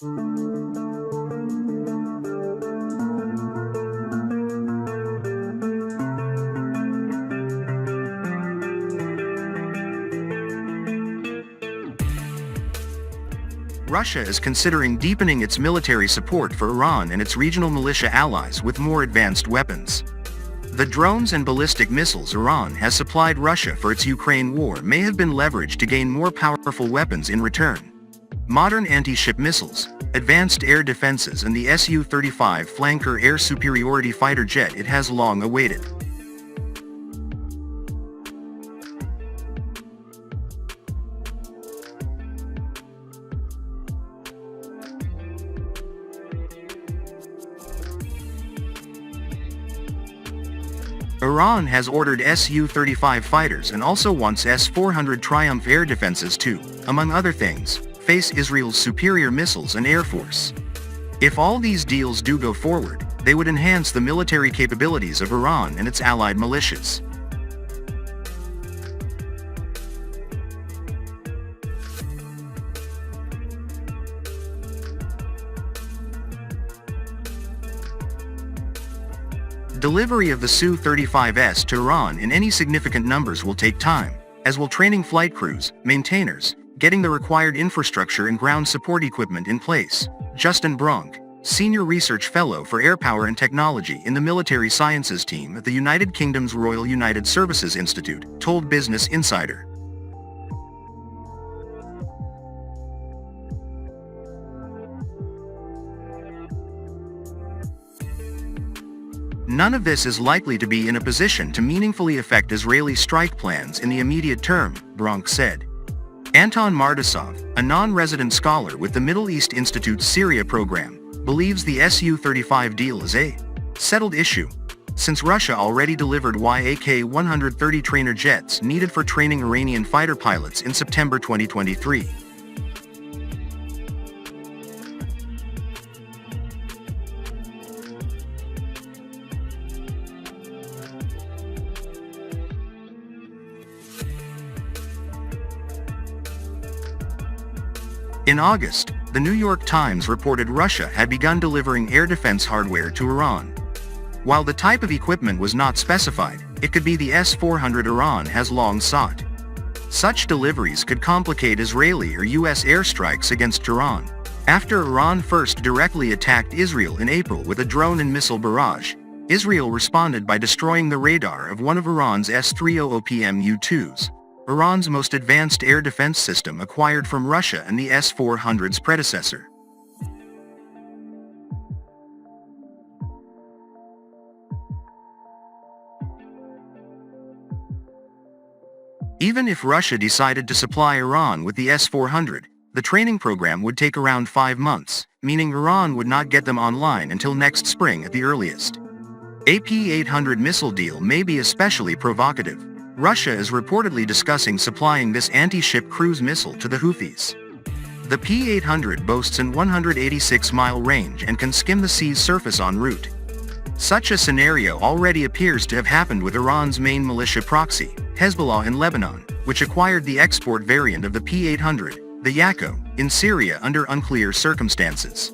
Russia is considering deepening its military support for Iran and its regional militia allies with more advanced weapons. The drones and ballistic missiles Iran has supplied Russia for its Ukraine war may have been leveraged to gain more powerful weapons in return. Modern anti-ship missiles, advanced air defenses and the Su-35 flanker air superiority fighter jet it has long awaited. Iran has ordered Su-35 fighters and also wants S-400 Triumf air defenses to, among other things, face Israel's superior missiles and air force. If all these deals do go forward, they would enhance the military capabilities of Iran and its allied militias. Delivery of the Su-35s to Iran in any significant numbers will take time, as will training flight crews, maintainers, getting the required infrastructure and ground support equipment in place. Justin Bronk, Senior Research Fellow for Air Power and Technology in the Military Sciences team at the United Kingdom's Royal United Services Institute, told Business Insider. None of this is likely to be in a position to meaningfully affect Israeli strike plans in the immediate term, Bronk said. Anton Mardasov, a non-resident scholar with the Middle East Institute's Syria program, believes the Su-35 deal is a settled issue, since Russia already delivered Yak-130 trainer jets needed for training Iranian fighter pilots in September 2023. In August, the New York Times reported Russia had begun delivering air defense hardware to Iran. While the type of equipment was not specified, it could be the S-400 Iran has long sought. Such deliveries could complicate Israeli or U.S. airstrikes against Iran. After Iran first directly attacked Israel in April with a drone and missile barrage, Israel responded by destroying the radar of one of Iran's S-300 U-2s. Iran's most advanced air defense system acquired from Russia and the S-400's predecessor. Even if Russia decided to supply Iran with the S-400, the training program would take around 5 months, meaning Iran would not get them online until next spring at the earliest. A P-800 missile deal may be especially provocative. Russia is reportedly discussing supplying this anti-ship cruise missile to the Houthis. The P-800 boasts an 186-mile range and can skim the sea's surface en route. Such a scenario already appears to have happened with Iran's main militia proxy, Hezbollah in Lebanon, which acquired the export variant of the P-800, the Yako, in Syria under unclear circumstances.